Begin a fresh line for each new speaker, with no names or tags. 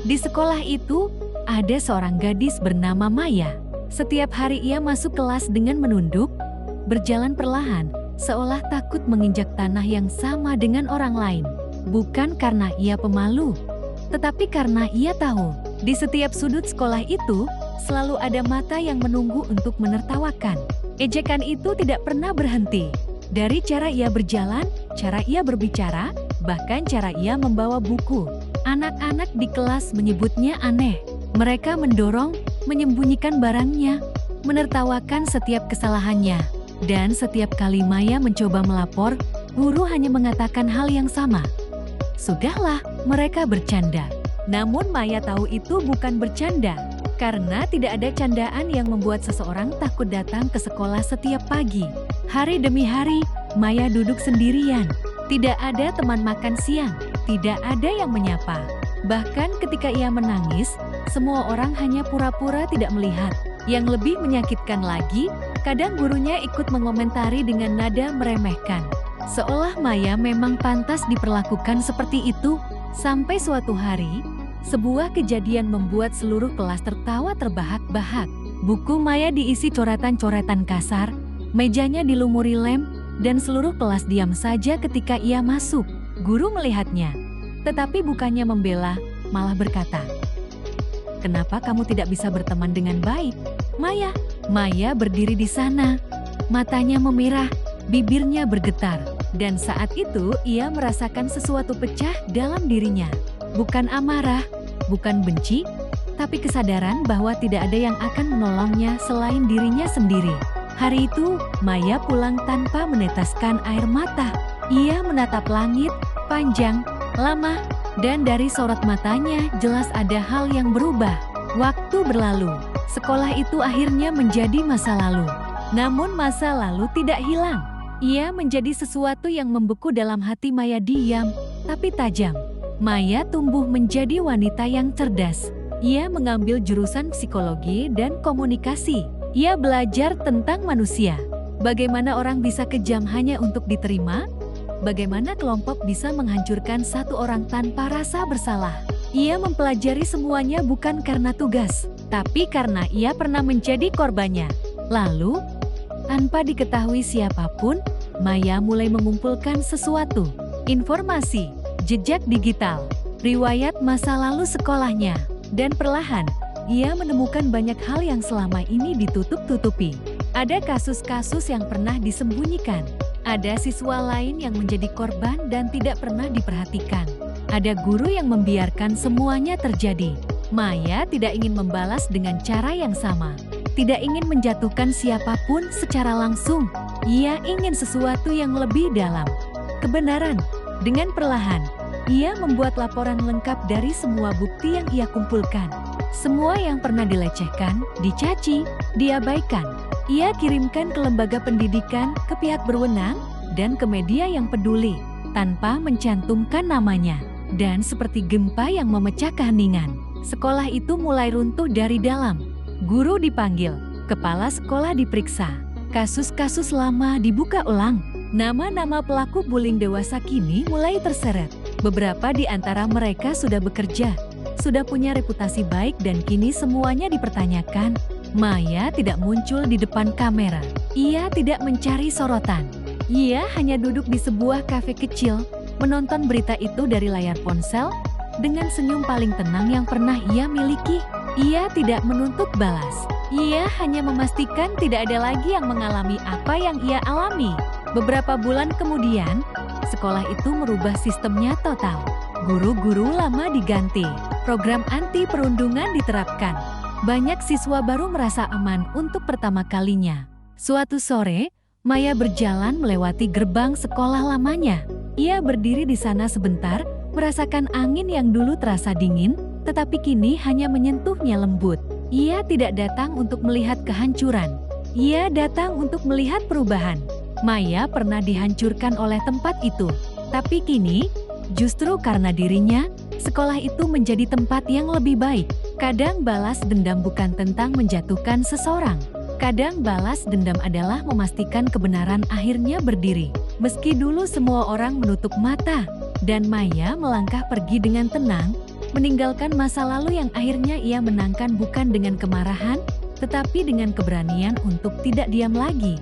Di sekolah itu, ada seorang gadis bernama Maya. Setiap hari ia masuk kelas dengan menunduk, berjalan perlahan, seolah takut menginjak tanah yang sama dengan orang lain. Bukan karena ia pemalu, tetapi karena ia tahu, di setiap sudut sekolah itu, selalu ada mata yang menunggu untuk menertawakan. Ejekan itu tidak pernah berhenti. Dari cara ia berjalan, cara ia berbicara, bahkan cara ia membawa buku. Anak-anak di kelas menyebutnya aneh. Mereka mendorong, menyembunyikan barangnya, menertawakan setiap kesalahannya. Dan setiap kali Maya mencoba melapor, guru hanya mengatakan hal yang sama. Sudahlah, mereka bercanda. Namun Maya tahu itu bukan bercanda. Karena tidak ada candaan yang membuat seseorang takut datang ke sekolah setiap pagi. Hari demi hari, Maya duduk sendirian. Tidak ada teman makan siang, tidak ada yang menyapa. Bahkan ketika ia menangis, semua orang hanya pura-pura tidak melihat. Yang lebih menyakitkan lagi, kadang gurunya ikut mengomentari dengan nada meremehkan. Seolah Maya memang pantas diperlakukan seperti itu. Sampai suatu hari, sebuah kejadian membuat seluruh kelas tertawa terbahak-bahak. Buku Maya diisi coretan-coretan kasar, mejanya dilumuri lem, dan seluruh kelas diam saja ketika ia masuk. Guru melihatnya, tetapi bukannya membela, malah berkata, "Kenapa kamu tidak bisa berteman dengan baik, Maya?" Maya berdiri di sana, matanya memerah, bibirnya bergetar. Dan saat itu ia merasakan sesuatu pecah dalam dirinya. Bukan amarah, bukan benci, tapi kesadaran bahwa tidak ada yang akan menolongnya selain dirinya sendiri. Hari itu, Maya pulang tanpa meneteskan air mata. Ia menatap langit, panjang, lama, dan dari sorot matanya jelas ada hal yang berubah. Waktu berlalu, sekolah itu akhirnya menjadi masa lalu. Namun masa lalu tidak hilang. Ia menjadi sesuatu yang membeku dalam hati Maya, diam, tapi tajam. Maya tumbuh menjadi wanita yang cerdas. Ia mengambil jurusan psikologi dan komunikasi. Ia belajar tentang manusia. Bagaimana orang bisa kejam hanya untuk diterima? Bagaimana kelompok bisa menghancurkan satu orang tanpa rasa bersalah? Ia mempelajari semuanya bukan karena tugas, tapi karena ia pernah menjadi korbannya. Lalu, tanpa diketahui siapapun, Maya mulai mengumpulkan sesuatu. Informasi, jejak digital, riwayat masa lalu sekolahnya. Dan perlahan, ia menemukan banyak hal yang selama ini ditutup-tutupi. Ada kasus-kasus yang pernah disembunyikan. Ada siswa lain yang menjadi korban dan tidak pernah diperhatikan. Ada guru yang membiarkan semuanya terjadi. Maya tidak ingin membalas dengan cara yang sama. Tidak ingin menjatuhkan siapapun secara langsung. Ia ingin sesuatu yang lebih dalam. Kebenaran. Dengan perlahan, ia membuat laporan lengkap dari semua bukti yang ia kumpulkan. Semua yang pernah dilecehkan, dicaci, diabaikan. Ia kirimkan ke lembaga pendidikan, ke pihak berwenang, dan ke media yang peduli, tanpa mencantumkan namanya. Dan seperti gempa yang memecah keheningan, sekolah itu mulai runtuh dari dalam. Guru dipanggil, kepala sekolah diperiksa, kasus-kasus lama dibuka ulang. Nama-nama pelaku bullying dewasa kini mulai terseret. Beberapa di antara mereka sudah bekerja, sudah punya reputasi baik dan kini semuanya dipertanyakan. Maya tidak muncul di depan kamera. Ia tidak mencari sorotan. Ia hanya duduk di sebuah kafe kecil, menonton berita itu dari layar ponsel, dengan senyum paling tenang yang pernah ia miliki. Ia tidak menuntut balas. Ia hanya memastikan tidak ada lagi yang mengalami apa yang ia alami. Beberapa bulan kemudian, sekolah itu merubah sistemnya total. Guru-guru lama diganti. Program anti perundungan diterapkan. Banyak siswa baru merasa aman untuk pertama kalinya. Suatu sore, Maya berjalan melewati gerbang sekolah lamanya. Ia berdiri di sana sebentar, merasakan angin yang dulu terasa dingin, tetapi kini hanya menyentuhnya lembut. Ia tidak datang untuk melihat kehancuran. Ia datang untuk melihat perubahan. Maya pernah dihancurkan oleh tempat itu. Tapi kini, justru karena dirinya, sekolah itu menjadi tempat yang lebih baik. Kadang balas dendam bukan tentang menjatuhkan seseorang. Kadang balas dendam adalah memastikan kebenaran akhirnya berdiri. Meski dulu semua orang menutup mata, dan Maya melangkah pergi dengan tenang, meninggalkan masa lalu yang akhirnya ia menangkan bukan dengan kemarahan, tetapi dengan keberanian untuk tidak diam lagi.